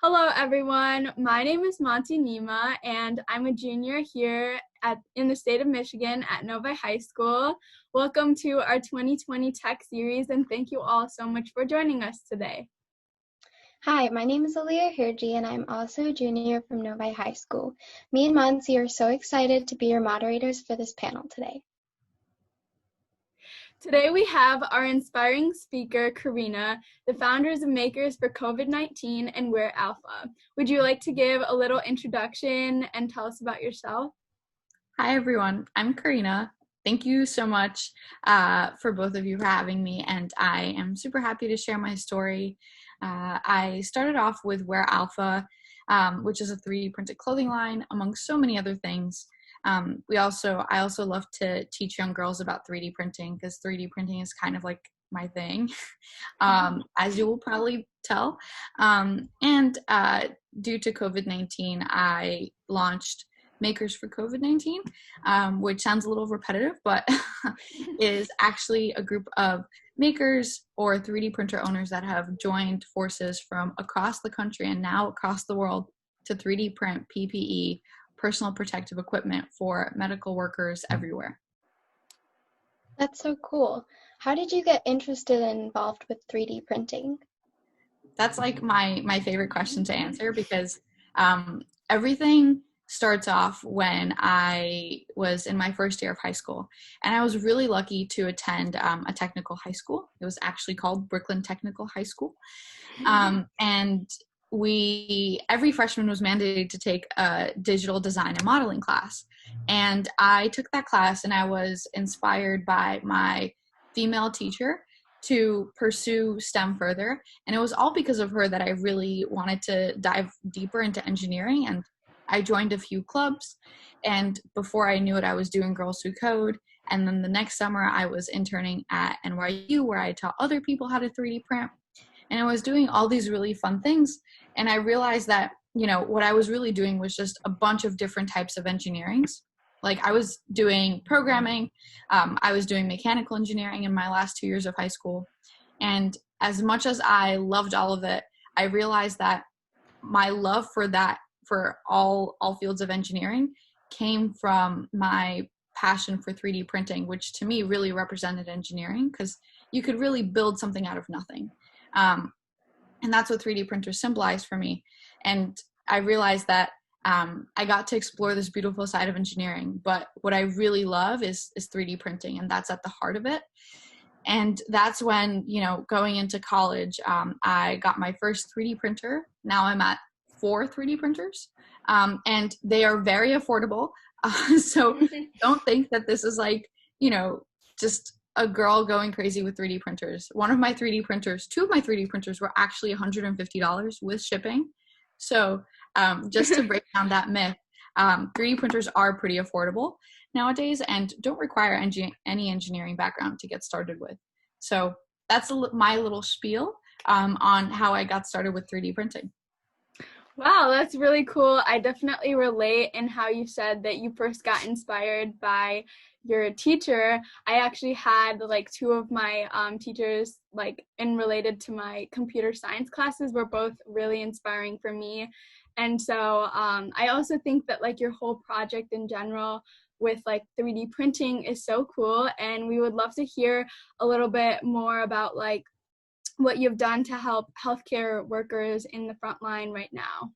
Hello, everyone. My name is Monty Nima, and I'm a junior here in the state of Michigan at Novi High School. Welcome to our 2020 Tech Series, and thank you all so much for joining us today. Hi, my name is Hirji, and I'm also a junior from Novi High School. Me and Monty are so excited to be your moderators for this panel today. Today we have our inspiring speaker, Karina, the founders and makers for COVID-19 and We're Alpha. Would you like to give a little introduction and tell us about yourself? Hi, everyone. I'm Karina. Thank you so much for both of you for having me, and I am super happy to share my story. I started off with Wear Alpha, which is a 3D printed clothing line, among so many other things. I also love to teach young girls about 3D printing because 3D printing is kind of like my thing, as you will probably tell. And due to COVID-19, I launched Makers for COVID-19, which sounds a little repetitive, but is actually a group of makers or 3D printer owners that have joined forces from across the country and now across the world to 3D print PPE, personal protective equipment for medical workers everywhere. That's so cool. How did you get interested and involved with 3D printing? That's like my favorite question to answer because everything starts off when I was in my first year of high school, and I was really lucky to attend a technical high school. It was actually called Brooklyn Technical High School, and every freshman was mandated to take a digital design and modeling class, and I took that class, and I was inspired by my female teacher to pursue STEM further, and it was all because of her that I really wanted to dive deeper into engineering. And I joined a few clubs, and before I knew it, I was doing Girls Who Code. And then the next summer, I was interning at NYU, where I taught other people how to 3D print. And I was doing all these really fun things. And I realized that, what I was really doing was just a bunch of different types of engineerings. Like I was doing programming, I was doing mechanical engineering in my last 2 years of high school. And as much as I loved all of it, I realized that my love for all fields of engineering came from my passion for 3D printing, which to me really represented engineering because you could really build something out of nothing. And that's what 3D printers symbolized for me. And I realized that I got to explore this beautiful side of engineering, but what I really love is 3D printing, and that's at the heart of it. And that's when, going into college, I got my first 3D printer. Now I'm at 4 3D printers, and they are very affordable. So don't think that this is like, just a girl going crazy with 3D printers. Two of my 3D printers were actually $150 with shipping. So just to break down that myth, 3D printers are pretty affordable nowadays and don't require any engineering background to get started with. So that's my little spiel on how I got started with 3D printing. Wow, that's really cool. I definitely relate in how you said that you first got inspired by your teacher. I actually had two of my teachers and related to my computer science classes were both really inspiring for me. And so I also think that your whole project in general with 3D printing is so cool, and we would love to hear a little bit more about what you've done to help healthcare workers in the front line right now.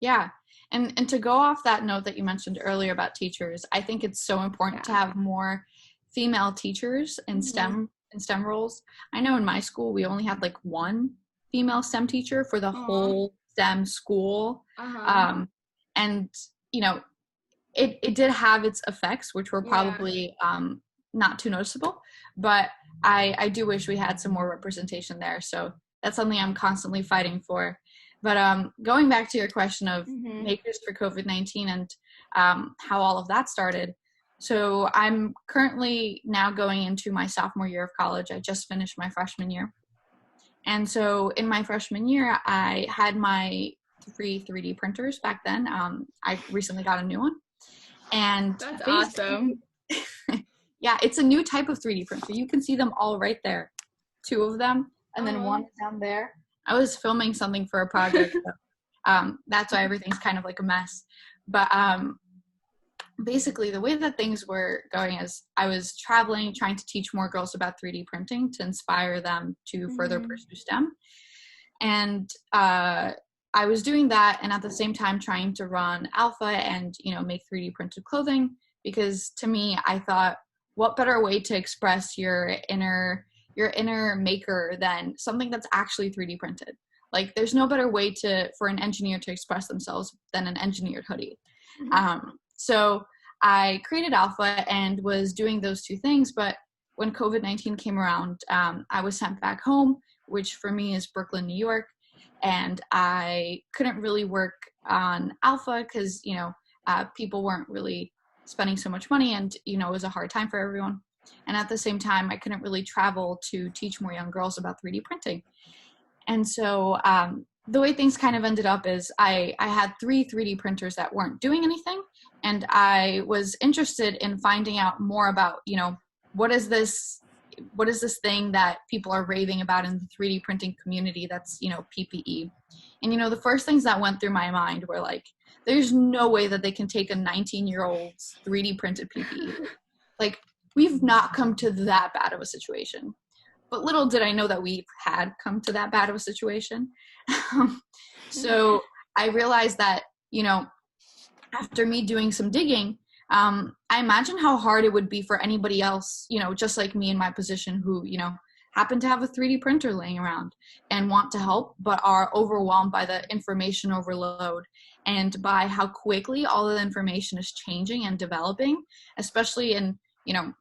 Yeah. And to go off that note that you mentioned earlier about teachers, I think it's so important to have more female teachers in STEM roles. I know in my school, we only had one female STEM teacher for the whole STEM school. And, it did have its effects, which were probably not too noticeable, but I do wish we had some more representation there. So that's something I'm constantly fighting for. But going back to your question of makers for COVID-19 and how all of that started. So I'm currently now going into my sophomore year of college. I just finished my freshman year. And so in my freshman year, I had my 3D printers back then. I recently got a new one. And that's awesome. Yeah, it's a new type of 3D printer. You can see them all right there. 2 of them, and then one down there. I was filming something for a project. That's why everything's kind of like a mess. But basically the way that things were going is I was traveling, trying to teach more girls about 3D printing to inspire them to further pursue STEM. And I was doing that, and at the same time trying to run Alpha and, make 3D printed clothing, because to me, I thought, what better way to express your inner maker than something that's actually 3D printed? Like, there's no better way for an engineer to express themselves than an engineered hoodie. So I created Alpha and was doing those two things, but when COVID-19 came around, I was sent back home, which for me is Brooklyn, New York, and I couldn't really work on Alpha because, people weren't really spending so much money, and, it was a hard time for everyone. And at the same time, I couldn't really travel to teach more young girls about 3D printing. And so the way things kind of ended up is I had 3 3D printers that weren't doing anything, and I was interested in finding out more about, what is this thing that people are raving about in the 3D printing community that's, PPE. And, the first things that went through my mind were like, there's no way that they can take a 19-year-old's 3D printed PPE. Like, we've not come to that bad of a situation. But little did I know that we had come to that bad of a situation. So I realized that, after me doing some digging, I imagine how hard it would be for anybody else, just like me in my position who, happen to have a 3D printer laying around and want to help, but are overwhelmed by the information overload and by how quickly all of the information is changing and developing, especially in,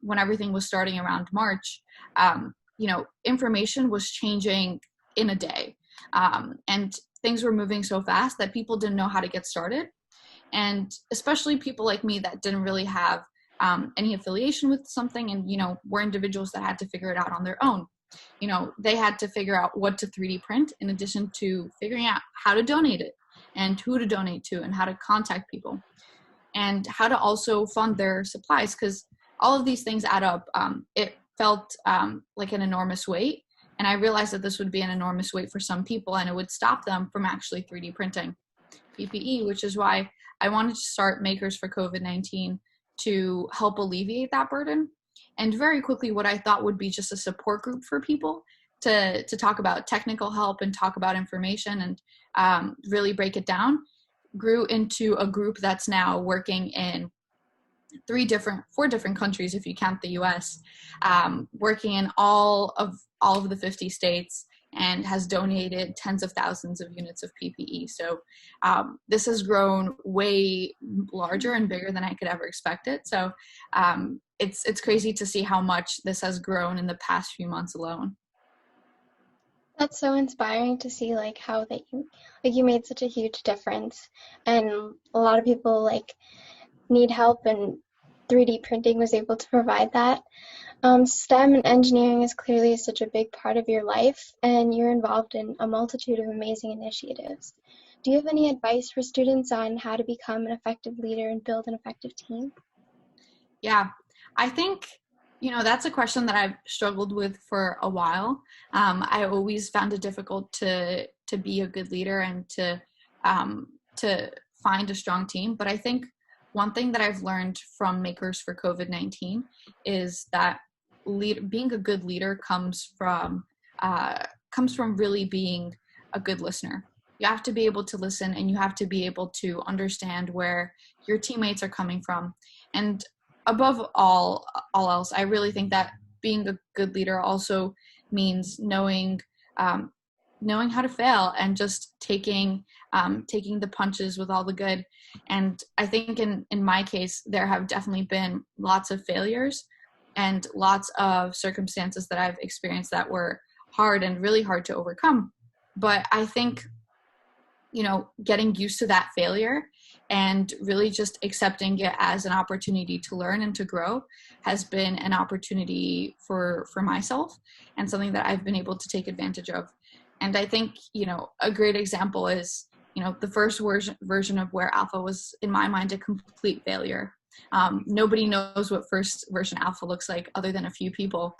when everything was starting around March. Information was changing in a day. And things were moving so fast that people didn't know how to get started. And especially people like me that didn't really have any affiliation with something and, were individuals that had to figure it out on their own. They had to figure out what to 3D print in addition to figuring out how to donate it and who to donate to and how to contact people and how to also fund their supplies, because all of these things add up. It felt like an enormous weight, and I realized that this would be an enormous weight for some people and it would stop them from actually 3D printing PPE, which is why I wanted to start Makers for COVID-19 to help alleviate that burden. And very quickly, what I thought would be just a support group for people to talk about technical help and talk about information and really break it down grew into a group that's now working in 4 different countries, if you count the US, working in all of the 50 states, and has donated tens of thousands of units of PPE. So this has grown way larger and bigger than I could ever expect it. So it's crazy to see how much this has grown in the past few months alone. That's so inspiring to see how that you made such a huge difference, and a lot of people need help, and 3D printing was able to provide that. STEM and engineering is clearly such a big part of your life, and you're involved in a multitude of amazing initiatives. Do you have any advice for students on how to become an effective leader and build an effective team? Yeah, I think, that's a question that I've struggled with for a while. I always found it difficult to be a good leader and to find a strong team. But I think one thing that I've learned from Makers for COVID-19 is that being a good leader comes from really being a good listener. You have to be able to listen, and you have to be able to understand where your teammates are coming from. And above all else, I really think that being a good leader also means knowing how to fail and just taking the punches with all the good. And I think in my case, there have definitely been lots of failures and lots of circumstances that I've experienced that were hard and really hard to overcome. But I think, getting used to that failure and really just accepting it as an opportunity to learn and to grow has been an opportunity for myself and something that I've been able to take advantage of. And I think, a great example is, the first version of where Alpha was, in my mind, a complete failure. Nobody knows what first version Alpha looks like other than a few people.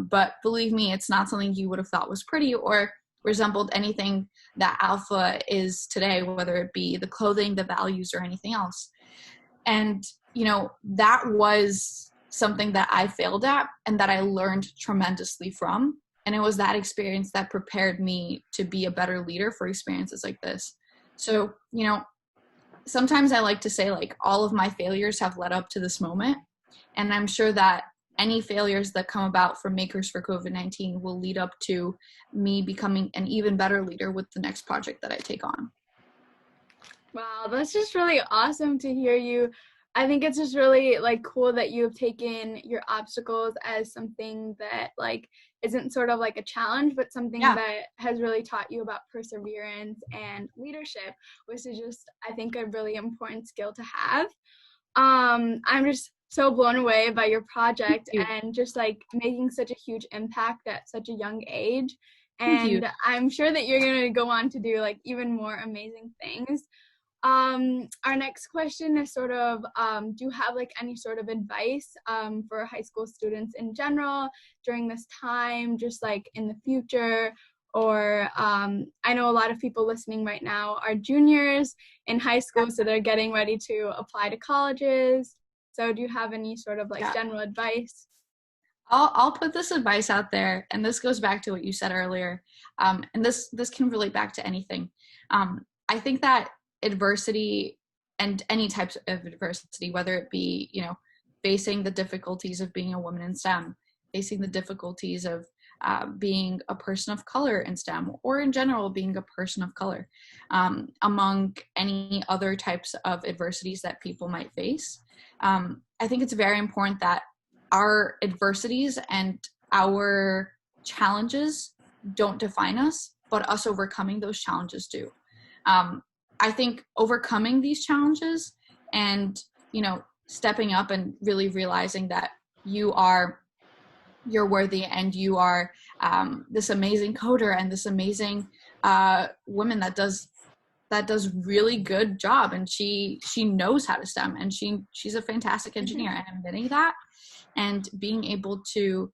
But believe me, it's not something you would have thought was pretty or resembled anything that Alpha is today, whether it be the clothing, the values, or anything else. And, that was something that I failed at and that I learned tremendously from. And it was that experience that prepared me to be a better leader for experiences like this. So, sometimes I like to say, like, all of my failures have led up to this moment. And I'm sure that any failures that come about from Makers for COVID-19 will lead up to me becoming an even better leader with the next project that I take on. Wow, that's just really awesome to hear you. I think it's just really like cool that you have taken your obstacles as something that like isn't sort of like a challenge, but something that has really taught you about perseverance and leadership, which is just, I think, a really important skill to have. I'm just so blown away by your project and just like making such a huge impact at such a young age. And I'm sure that you're going to go on to do like even more amazing things. Our next question is sort of, do you have like any sort of advice for high school students in general during this time, just like in the future? Or I know a lot of people listening right now are juniors in high school, so they're getting ready to apply to colleges. So do you have any sort of like general advice? I'll put this advice out there, and this goes back to what you said earlier, and this can relate back to anything. I think that adversity and any types of adversity, whether it be, facing the difficulties of being a woman in STEM, facing the difficulties of being a person of color in STEM, or in general being a person of color, among any other types of adversities that people might face. I think it's very important that our adversities and our challenges don't define us, but us overcoming those challenges do. I think overcoming these challenges and, stepping up and really realizing that you're worthy and you are this amazing coder and this amazing woman that does really good job, and she knows how to STEM, and she's a fantastic engineer, and admitting that and being able to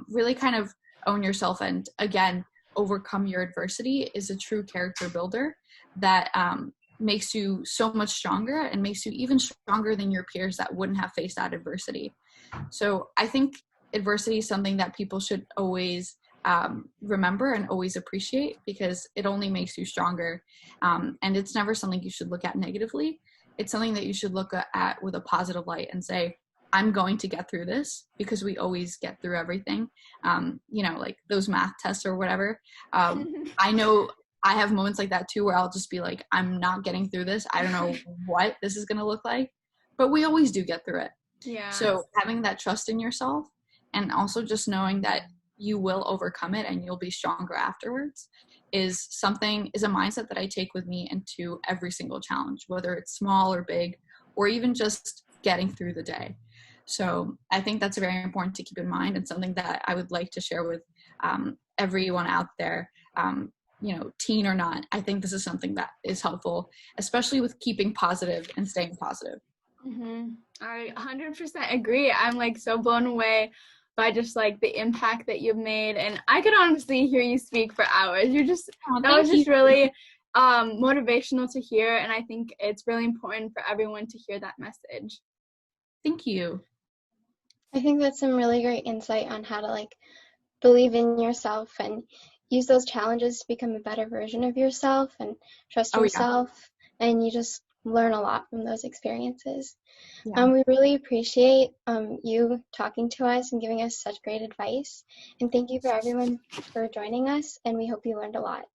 really kind of own yourself and again overcome your adversity is a true character builder that makes you so much stronger and makes you even stronger than your peers that wouldn't have faced that adversity. So I think adversity is something that people should always remember and always appreciate, because it only makes you stronger. And it's never something you should look at negatively. It's something that you should look at with a positive light and say, I'm going to get through this, because we always get through everything. Like those math tests or whatever. I know I have moments like that too, where I'll just be like, I'm not getting through this. I don't know what this is going to look like, but we always do get through it. Yeah. So having that trust in yourself, and also just knowing that you will overcome it and you'll be stronger afterwards, is a mindset that I take with me into every single challenge, whether it's small or big, or even just getting through the day. So I think that's very important to keep in mind, and something that I would like to share with everyone out there, teen or not. I think this is something that is helpful, especially with keeping positive and staying positive. I 100% agree. I'm like so blown away by just like the impact that you've made, and I could honestly hear you speak for hours. That was just really motivational to hear, and I think it's really important for everyone to hear that message. Thank you. I think that's some really great insight on how to like believe in yourself and use those challenges to become a better version of yourself and trust yourself. And you just learn a lot from those experiences. We really appreciate you talking to us and giving us such great advice. And thank you for everyone for joining us, and we hope you learned a lot.